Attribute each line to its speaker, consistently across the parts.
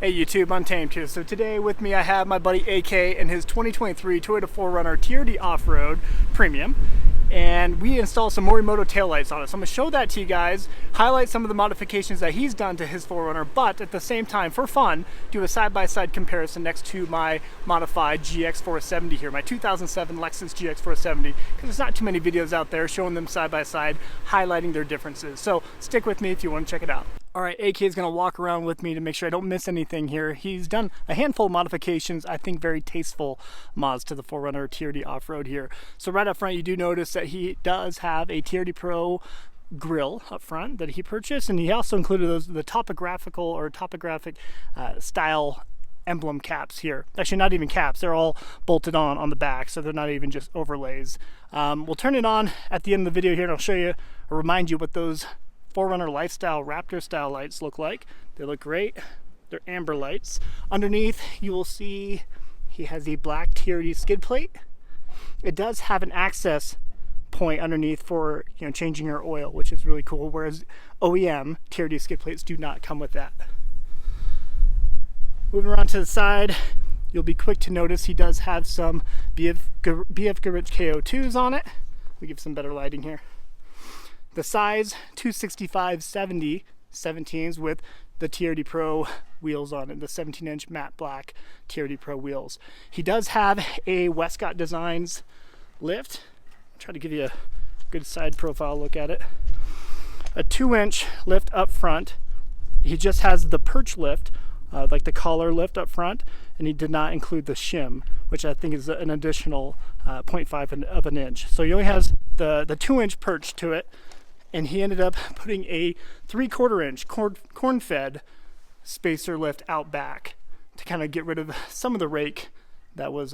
Speaker 1: Hey YouTube, Untamed here. So today with me I have my buddy AK and his 2023 Toyota 4Runner TRD Off Road Premium. And we installed some Morimoto taillights on it. So I'm going to show that to you guys, highlight some of the modifications that he's done to his 4Runner, but at the same time, for fun, do a side-by-side comparison next to my modified GX470 here, my 2007 Lexus GX470, because there's not too many videos out there showing them side-by-side, highlighting their differences. So stick with me if you want to check it out. All right, AK is going to walk around with me to make sure I don't miss anything here. He's done a handful of modifications, I think very tasteful mods to the 4Runner TRD Off Road here. So right up front, you do notice that he does have a TRD Pro grill up front that he purchased, and he also included the topographic style emblem caps here. Actually, not even caps, they're all bolted on the back, so they're not even just overlays. We'll turn it on at the end of the video here, and I'll show you or remind you what those 4Runner lifestyle Raptor style lights look like. They look great. They're amber lights. Underneath you will see he has a black TRD skid plate. It does have an access point underneath for changing your oil, which is really cool, whereas OEM TRD skid plates do not come with that. Moving around to the side, you'll be quick to notice he does have some BF Goodrich KO2s on it. We give some better lighting here. The size 265/70 17s with the TRD Pro wheels on it, the 17-inch matte black TRD Pro wheels. He does have a Westcott Designs lift. I'll try to give you a good side profile look at it. A 2-inch lift up front. He just has the perch lift, like the collar lift up front, and he did not include the shim, which I think is an additional 0.5 of an inch. So he only has the 2-inch perch to it. And he ended up putting a 3/4 inch corn-fed spacer lift out back to kind of get rid of some of the rake that was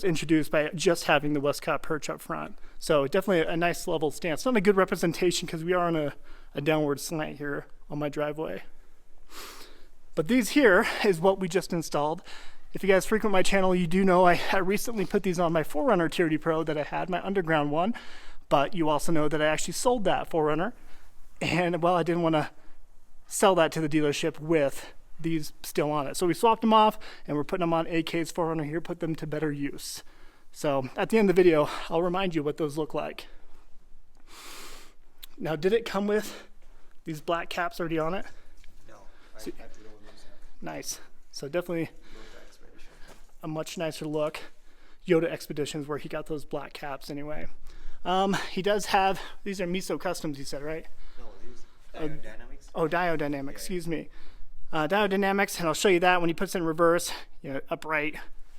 Speaker 1: introduced by just having the Westcott perch up front. So definitely a nice level stance. Not a good representation because we are on a downward slant here on my driveway. But these here is what we just installed. If you guys frequent my channel, you do know I recently put these on my 4Runner TRD Pro that I had, my underground one. But you also know that I actually sold that 4Runner, and well, I didn't want to sell that to the dealership with these still on it. So we swapped them off, and we're putting them on AK's 4Runner here, put them to better use. So at the end of the video, I'll remind you what those look like. Now, did it come with these black caps already on it?
Speaker 2: No, I put all those out.
Speaker 1: Nice. So definitely a much nicer look. Yoda Expeditions, where he got those black caps anyway. He does have, these are Miso Customs, you said, right?
Speaker 2: No, these Diodynamics.
Speaker 1: Oh, Diodynamics, excuse me. Diodynamics, and I'll show you that when he puts it in reverse, upright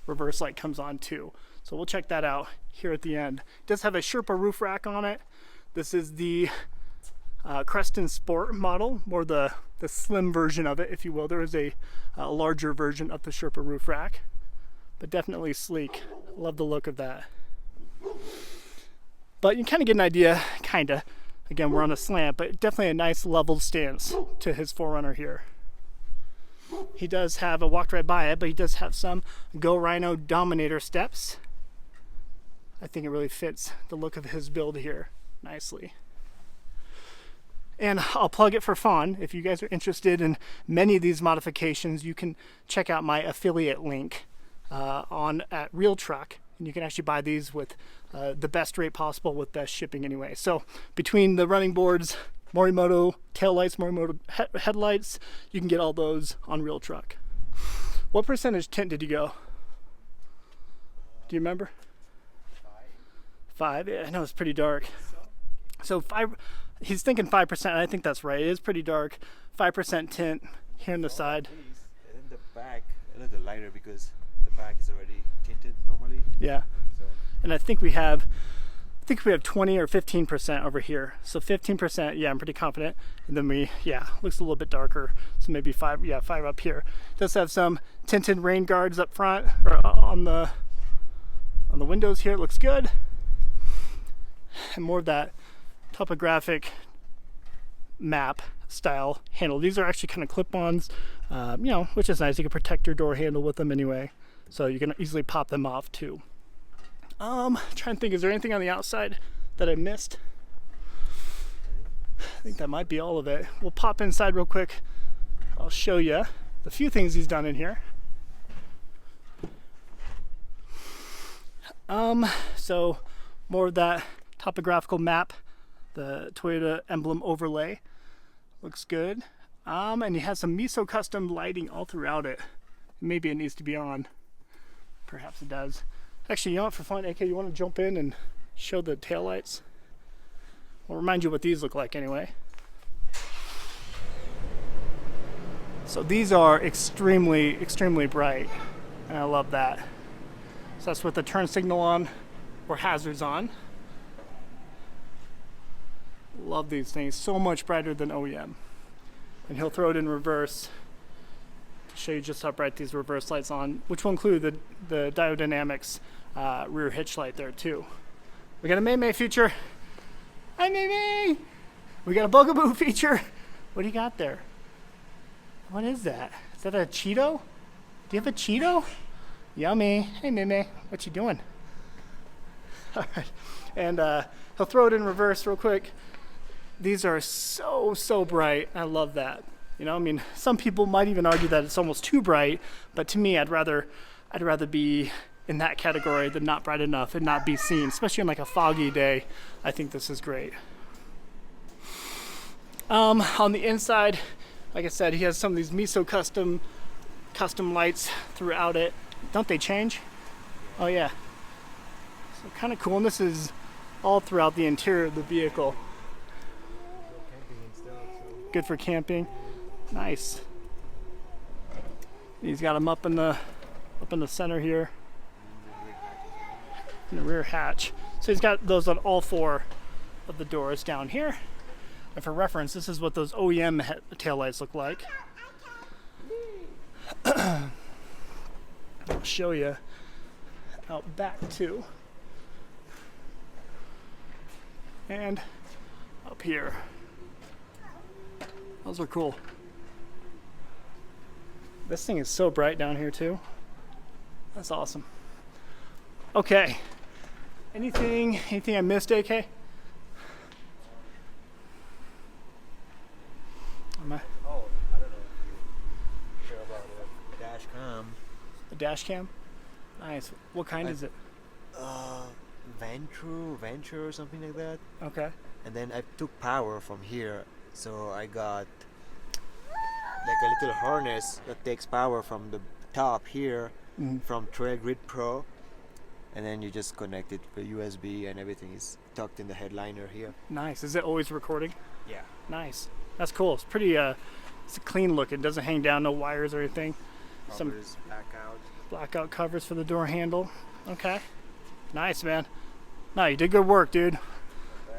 Speaker 1: reverse light comes on too. So we'll check that out here at the end. It does have a Sherpa roof rack on it. This is the Creston Sport model, or the slim version of it, if you will. There is a larger version of the Sherpa roof rack, but definitely sleek. Love the look of that. But you kind of get an idea, again, we're on a slant, but definitely a nice leveled stance to his 4Runner here. He does have, I walked right by it, but he does have some Rhino Dominator steps. I think it really fits the look of his build here nicely. And I'll plug it for fun. If you guys are interested in many of these modifications, you can check out my affiliate link at Real Truck. And you can actually buy these with the best rate possible with best shipping anyway. So between the running boards, Morimoto taillights, Morimoto headlights, you can get all those on Real Truck. What percentage tint did you go? Do you remember? 5? Yeah, I know it's pretty dark. So 5, he's thinking 5%, and I think that's right. It is pretty dark. 5% tint here on the side.
Speaker 2: And then the back, a little lighter because the back is already tinted normally.
Speaker 1: Yeah.
Speaker 2: So.
Speaker 1: And I think we have 20 or 15% over here. So 15%, yeah, I'm pretty confident. And then looks a little bit darker. So maybe 5 up here. It does have some tinted rain guards up front, or on the windows here. It looks good. And more of that topographic map style handle. These are actually kind of clip-ons, which is nice. You can protect your door handle with them anyway. So you can easily pop them off too. Trying to think, is there anything on the outside that I missed? I think that might be all of it. We'll pop inside real quick. I'll show you. the few things he's done in here. So more of that topographical map, the Toyota emblem overlay looks good. And he has some miso custom lighting all throughout it. Maybe it needs to be on. Perhaps it does. Actually, you know what, for fun, AK, you want to jump in and show the taillights? I'll remind you what these look like anyway. So these are extremely, extremely bright, and I love that. So that's with the turn signal on or hazards on. Love these things, so much brighter than OEM. And he'll throw it in reverse to show you just how bright these reverse lights on, which will include the Diodynamics rear hitch light there too. We got a May feature. Hi May! We got a Bugaboo feature. What do you got there? What is that? Is that a Cheeto? Do you have a Cheeto? Yummy. Hey May, what you doing? All right, and he'll throw it in reverse real quick. These are so bright. I love that. You know, I mean, some people might even argue that it's almost too bright, but to me, I'd rather be in that category than not bright enough and not be seen, especially on like a foggy day. I think this is great. On the inside, like I said, he has some of these miso custom lights throughout it. Don't they change? Oh yeah. So kind of cool, and this is all throughout the interior of the vehicle. Good for camping. Nice. He's got them up in the center here, in the rear hatch. So he's got those on all four of the doors down here. And for reference, this is what those OEM taillights look like. I'll show you out back too. And up here. Those are cool. This thing is so bright down here too. That's awesome. Okay. Anything I missed, AK?
Speaker 2: Oh, I don't know if you care about the dash cam.
Speaker 1: The dash cam? Nice. What kind is it?
Speaker 2: Venture or something like that.
Speaker 1: Okay.
Speaker 2: And then I took power from here, so I got like a little harness that takes power from the top here, from Trail Grid Pro, and then you just connect it with USB, and everything is tucked in the headliner here.
Speaker 1: Nice. Is it always recording?
Speaker 2: Yeah.
Speaker 1: Nice. That's cool. It's pretty it's a clean look. It doesn't hang down, no wires or anything. Some blackout covers for the door handle. Okay. Nice, man. No, you did good work, dude.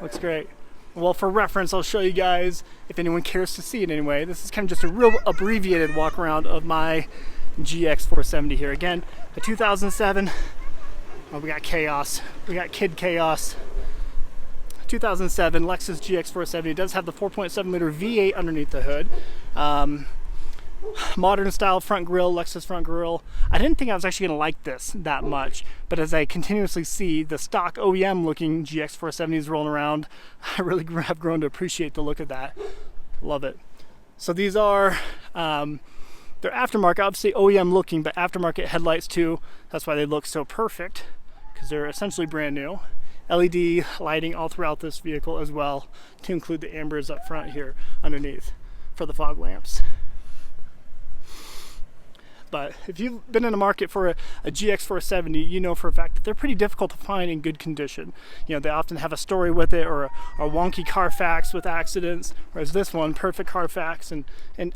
Speaker 1: Looks great. Well, for reference, I'll show you guys, if anyone cares to see it anyway. This is kind of just a real abbreviated walk around of my GX470 here. Again, a 2007. Oh, we got chaos. We got kid chaos. 2007 Lexus GX470. It does have the 4.7 liter V8 underneath the hood. Modern style front grille, Lexus front grille. I didn't think I was actually going to like this that much, but as I continuously see the stock OEM looking GX470s rolling around, I really have grown to appreciate the look of that. Love it. So these are, they're aftermarket, obviously OEM looking, but aftermarket headlights too. That's why they look so perfect, because they're essentially brand new. LED lighting all throughout this vehicle as well, to include the ambers up front here underneath for the fog lamps. But if you've been in the market for a GX470, you know for a fact that they're pretty difficult to find in good condition. You know, they often have a story with it, or a wonky Carfax with accidents, whereas this one, perfect Carfax, and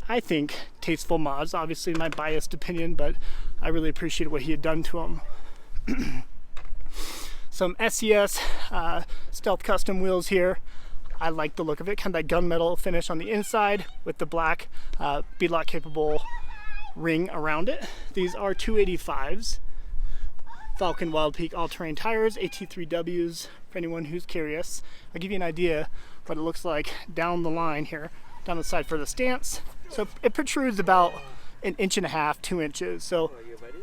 Speaker 1: I think tasteful mods. Obviously my biased opinion, but I really appreciate what he had done to them. Some SES Stealth Custom wheels here. I like the look of it, kind of that gunmetal finish on the inside with the black beadlock capable ring around it. These are 285s. Falcon Wild Peak all-terrain tires, AT3Ws, for anyone who's curious. I'll give you an idea what it looks like down the line here, down the side for the stance. So it protrudes about 1.5 inches, 2 inches. So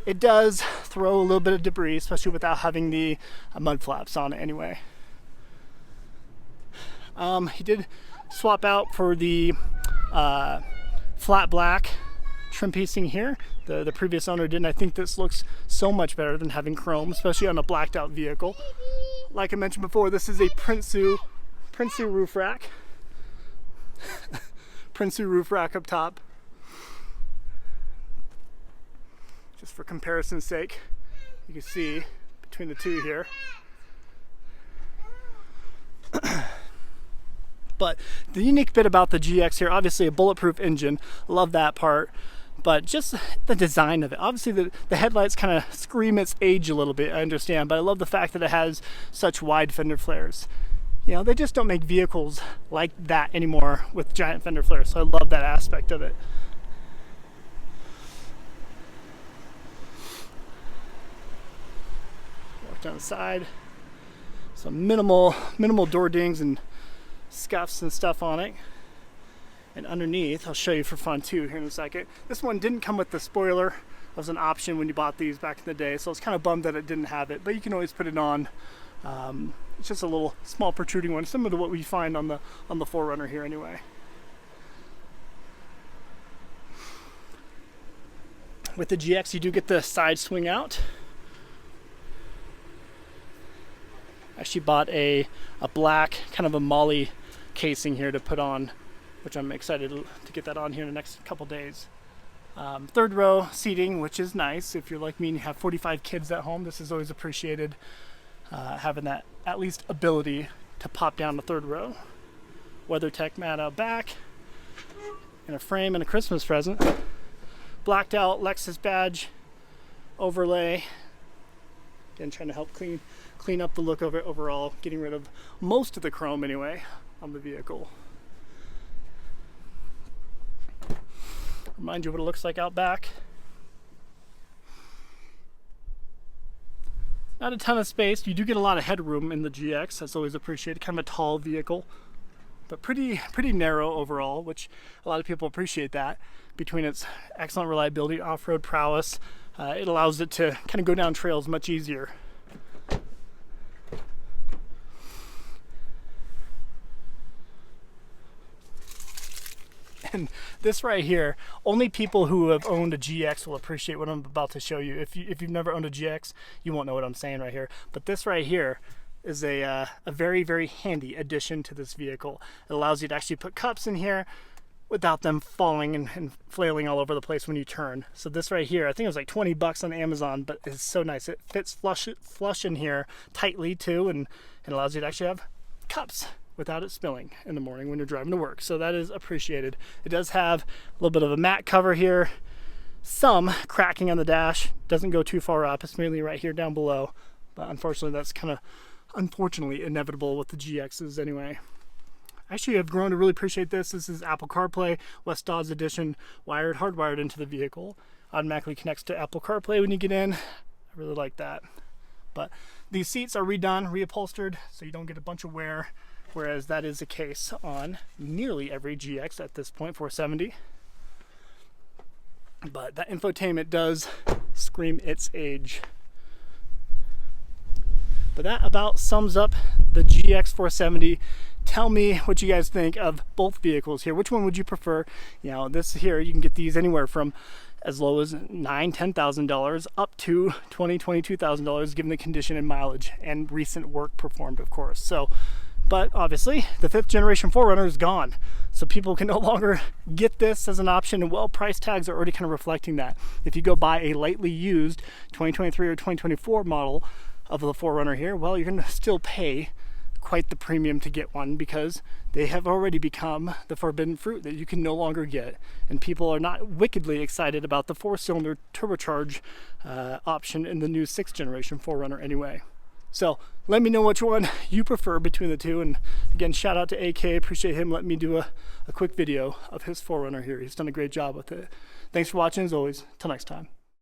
Speaker 1: it does throw a little bit of debris, especially without having the mud flaps on it anyway. He did swap out for the flat black trim piecing here. The previous owner didn't. I think this looks so much better than having chrome, especially on a blacked out vehicle. Like I mentioned before, this is a Prinsu roof rack. Prinsu roof rack up top. Just for comparison's sake, you can see between the two here. But the unique bit about the GX here, obviously a bulletproof engine, love that part, but just the design of it. Obviously the headlights kind of scream its age a little bit, I understand, but I love the fact that it has such wide fender flares. You know, they just don't make vehicles like that anymore with giant fender flares, so I love that aspect of it. Walk down the side, some minimal door dings and scuffs and stuff on it. And underneath, I'll show you for fun too here in a second. This one didn't come with the spoiler. It was an option when you bought these back in the day, so I was kind of bummed that it didn't have it, but you can always put it on. It's just a little small protruding one, similar to what we find on the 4Runner here anyway. With the GX, you do get the side swing out. I actually bought a black kind of a molly casing here to put on, which I'm excited to get that on here in the next couple days. Third row seating, which is nice. If you're like me and you have 45 kids at home, this is always appreciated. Having that at least ability to pop down the third row. WeatherTech mat out back, and a frame and a Christmas present. Blacked out Lexus badge overlay. Again, trying to help clean up the look of it overall, getting rid of most of the chrome anyway on the vehicle. Remind you what it looks like out back. Not a ton of space. You do get a lot of headroom in the GX. That's always appreciated. Kind of a tall vehicle, but pretty narrow overall, which a lot of people appreciate that. Between its excellent reliability, off-road prowess, it allows it to kind of go down trails much easier. And this right here, only people who have owned a GX will appreciate what I'm about to show you. If you've never owned a GX, you won't know what I'm saying right here. But this right here is a very, very handy addition to this vehicle. It allows you to actually put cups in here without them falling and flailing all over the place when you turn. So this right here, I think it was like 20 bucks on Amazon, but it's so nice. It fits flush in here tightly too, and it allows you to actually have cups without it spilling in the morning when you're driving to work. So that is appreciated. It does have a little bit of a matte cover here, some cracking on the dash, doesn't go too far up. It's mainly right here down below, but unfortunately that's kind of unfortunately inevitable with the GXs anyway. Actually, I've grown to really appreciate this. This is Apple CarPlay, West Dodge edition, hardwired into the vehicle. Automatically connects to Apple CarPlay when you get in. I really like that. But these seats are redone, reupholstered, so you don't get a bunch of wear, whereas that is the case on nearly every GX at this point, 470. But that infotainment does scream its age. But that about sums up the GX470. Tell me what you guys think of both vehicles here. Which one would you prefer? You know, this here, you can get these anywhere from as low as $9,000-$10,000 up to $22,000 given the condition and mileage and recent work performed, of course. So, but obviously the 5th generation 4Runner is gone. So people can no longer get this as an option, and well, price tags are already kind of reflecting that. If you go buy a lightly used 2023 or 2024 model of the 4Runner here, well, you're going to still pay quite the premium to get one because they have already become the forbidden fruit that you can no longer get, and people are not wickedly excited about the 4-cylinder turbocharged option in the new 6th generation 4Runner anyway. So let me know which one you prefer between the two, and again, shout out to AK. Appreciate him letting me do a quick video of his 4Runner here. He's done a great job with it. Thanks for watching as always. Till next time.